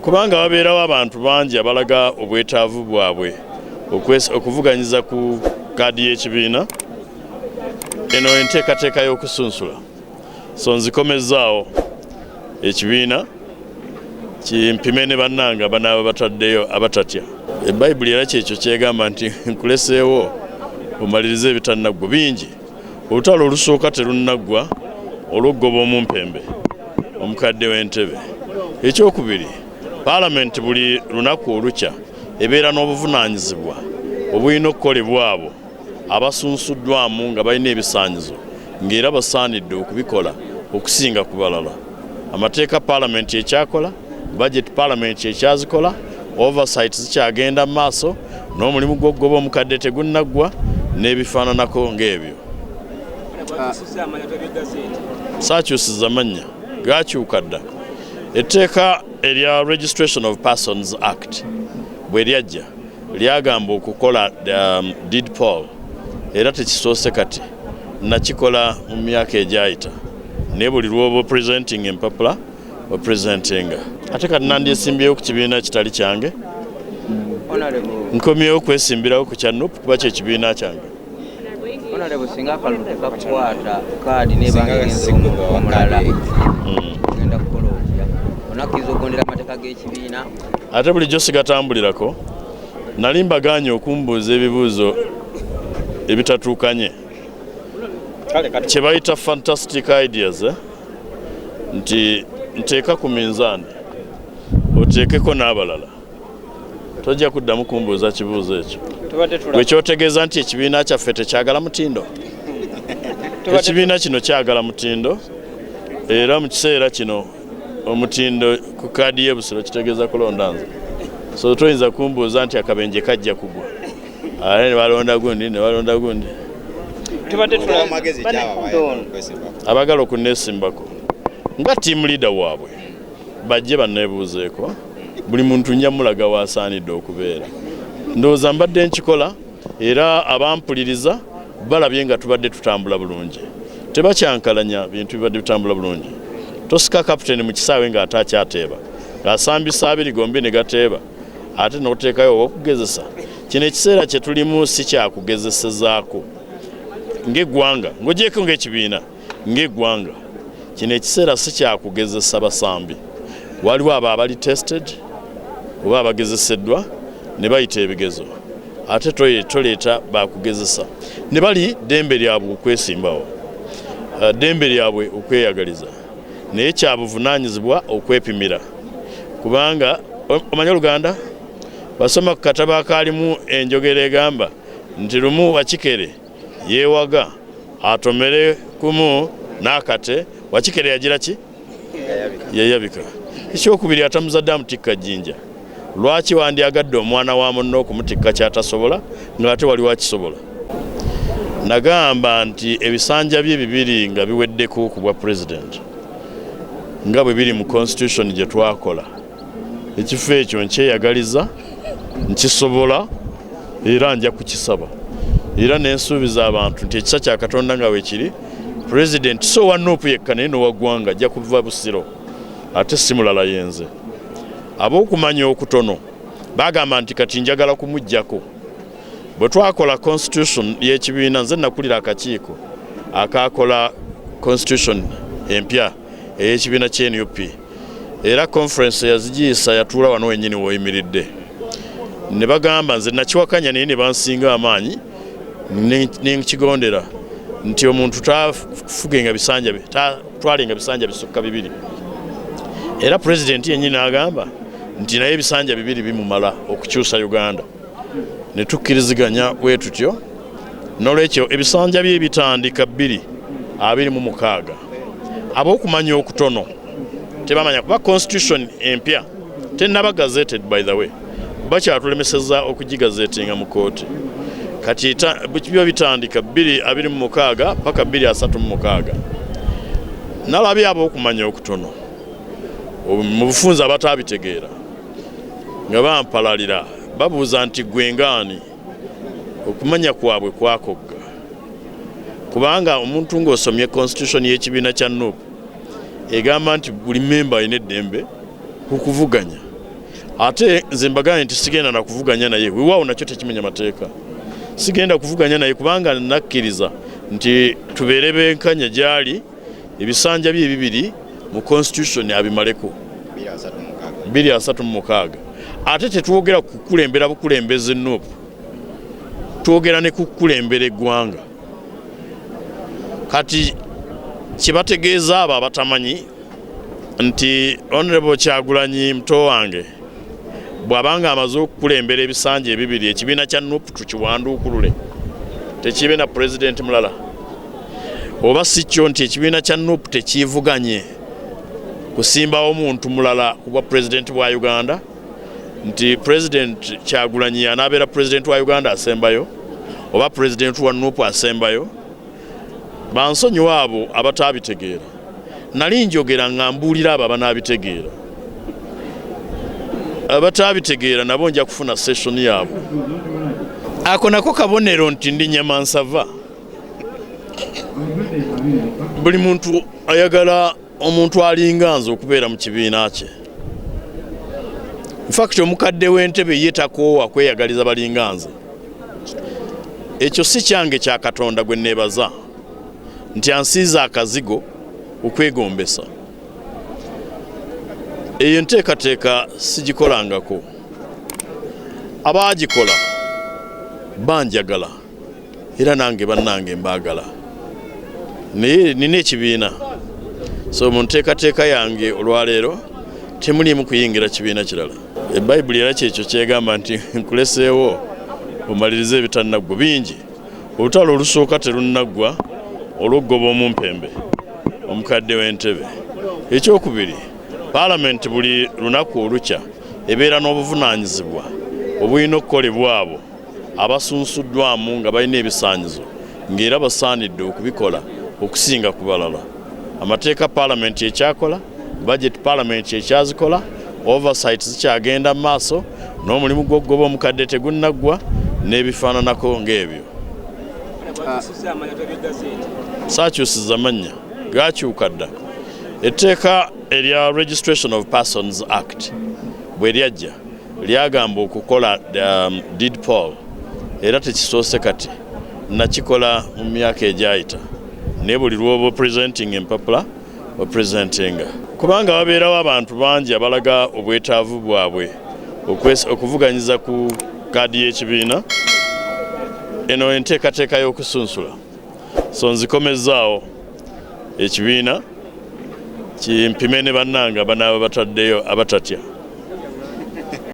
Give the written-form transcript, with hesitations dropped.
kubanga babeerawo abantu bangi abalaga obwetaavu bwabwe okuvuganyiza ku kaadi y'ekibiina eno enteekateeka y'okusunsula so nzikomezaawo ekibiina kimpime ne bannanga banaaba bataddeyo abatatya ebayibuli era kyekyo kyegamba nti nkuleseewo omalirize ebitannaggwa bingi olutalo olusooka terunaggwa olw'oggoba omumpembe omukadde w'entebe ekyokubiri paalamenti buli lunaku olukya ebeera n'obuvunaanyizibwa obulina okukolebwa abo abasunsuddwamu nga balina ebisaanyizo ng'era basaanidde okubikola okusinga ku balala amateeka paalamenti ekyakola budget paalamenti ekyazikola oversight zikyagenda mu maaso n'omulimu gw'okugoba omukadde tegunnaggwa n'ebifaananako ng'ebyo saakyusiza mannya gakyuka dda etteeka erya Registration of Persons Act bwe lyajja lyagamba okukola deed poll era tekisoose kati nakikola mu myaka egyayita naye buli lw'oba presenting empapula opresentinga ate kati nandyesimbyewo ku kibiina kitali kyange nkomyewo kwesimbirawo ku kya NUP kuba kyekibiina kyange singa akalulu tekakukwata kaadi nebangenza omulala genda kukola otya onakkiriza okugondera amateeka g'ekibiina ate bulijjo sigatambulirako nali mbaganye okumbuuza ebibuuzo ebitatuukanye kye bayita fantastic ideas nti nteeka ku minzaani oteekeko n'abalala tojja kuddamu kumbuuza kibuuzo ekyo bwe kyotegeeza nti ekibiina kyaffe tekyagala mutindo ekibiina kino kyagala mutindo era mu kiseera kino omutindo ku kaadi y'ebusiro kitegeeza kulonda nze so toyinza kumbuuza nti akabenje kajja kugwa ne balonda gundi ne balonda gundi abagala okunneesimbako nga tiimu leader waabwe bajje banneebuuzeeko buli muntu nnyamulaga waasaanidde okubeera ndowooza mbadde nkikola era abampuliriza balabye nga tubadde tutambula bulungi tebakyankalanya bintu bibadde bitambula bulungi tosika kapiteni mu kisaawe ng'ate akyateeba ng'asambisa abiri gombi ne gateeba ate n'oteekayo okugezesa kino ekiseera kye tulimu si kyakugezesezaako ng'eggwanga ng'ogyeko ng'ekibiina ng'eggwanga kino ekiseera si kyakugezesa basambi waliwo abo abali tested oba abagezeseddwa ne bayita ebigezo ate toleeta bakugezesa ne bali ddembe lyabwe okwesimbawo ddembe lyabwe okweyagaliza naye kyabuvunaanyizibwa okwepimira kubanga omanya Oluganda basoma ku katabo akaalimu enjogera egamba nti lumu Wakikere yeewaga atomere kumu n'akate Wakikere yagira ki yayabika ekyokubiri atamuzadde amutikka jjinja lwaki wandyagadde omwana wa munno okumutikka kyatasobola ng'ate wali wakisobola nagamba nti ebisanja bye bibiri nga biweddeko ku bwa president nga bwe biri mu constitution gye twakola ekifo ekyo nkyeyagaliza nkisobola era nja kukisaba era nensuubiza abantu nti ekisa kya Katonda nga weekiri president so wa NUP yekka naye n'owaggwanga ajja kuva busiro ate si mulala yenze ab'okumanya okutono bagamba nti kati njagala kumuggyako bwe twakola constitution y'ekibiina nze nakulira akakiiko akakola constitution empya ey'ekibiina ky'NUP era conference yazigiisa yatuula wano wennyini w'oyimiridde ne bagamba nze nakiwakanya naye ne bansinga amaanyi n'enkigondera nti omuntu tafugenga bisanja tatwalenga bisanja bisukka bibiri era president yennyini agamba nti naye ebisanja bibiri bimumala okukyusa Uganda ne tukkiriziganya bwe tutyo n'olwekyo ebisanja bye bitandika 226 ab'okumanya okutono tebamanya kuba constitution empya tennaba gazetted by the way bakyatulemeseza okugigazetinga mu kooti kati byo bitandika 226 paka 236 nalabye ab'okumanya okutono mu bufunza abatabitegeera nga bampalalira babuuza nti gwengaani okumanya kwabwe kwakogga kubanga omuntu ng'osomye constitution y'ekibiina kya NUP egamba nti buli memba alina eddembe okuvuganya ate nze mbagane nti sigenda na kuvuganya naye weewaawo nakyo tekimenya mateeka sigenda kuvuganya naye kubanga nakkiriza nti tubeere benkanya gyali ebisanja bye bibiri mu constitution abimaleko 236 ate tetwogera kukulembera bukulembeze Nuupu twogera ne kukulembera eggwanga kati kibategeeza abo abatamanyi nti Honorable Kyagulanyi muto wange bw'abanga amaze okukulembera ebisanja ebibiri ekibiina kya Nuupu tukiwanduukulule tekibe na president mulala oba si kyo nti ekibiina kya Nuupu tekivuganye kusimbawo omuntu mulala kuba president wa Uganda nti president Kyagulanyi anabeera president wa Uganda asembayo oba president wa Nuupu asembayo bansonyiwa abo abataabitegera nali njogera nga mbuulira abo abanaabitegera abataabitegera nabo nja kufuna session yaabwe ako nako kabonero nti ndi Nyamansava buli muntu ayagala omuntu alinga nze okubeera mu kibiina kye in fact omukadde w'entebe ye takoowa kweyagaliza balinga nze ekyo si kyange kya Katonda gwe neebaza nti ansiiza akazigo okwegombesa eyo nteekateeka sigikolangako abaagikola banjagala era nange bannange mbaagala naye nina ekibiina so mu nteekateeka yange olwaleero temulimu kuyingira kibiina kirala ebayibuli era kyekyo kyegamba nti nkuleseewo omalirize ebitannaggwa bingi olutalo olusooka terunaggwa olw'oggoba omumpembe omukadde w'entebe ekyokubiri Parliament buli lunaku olukya ebeera n'obuvunaanyizibwa obulina okukolebwa abo abasunsuddwamu nga balina ebisaanyizo ng'era basaanidde okubikola okusinga ku balala amateeka Parliament ekyakola budget Parliament ekyazikola oversight zikyagenda mu maaso n'omulimu gw'okugoba omukadde tegunnaggwa n'ebifaananako ng'ebyo saakyusiza amannya gaakyuka dda etteeka erya Registration of Persons Act bwe lyajja lyagamba okukola deed poll era tekisoose kati nakikola mu myaka egyayita naye buli lw'oba presenting empapula opresentinga kubanga babeerawo abantu bangi abalaga obwetaavu bwabwe okuvuganyiza ku kaadi y'ekibiina eno enteekateeka y'okusunsula so nzikomezaawo ekibiina kimpime ne bannanga banaaba bataddeyo abatatya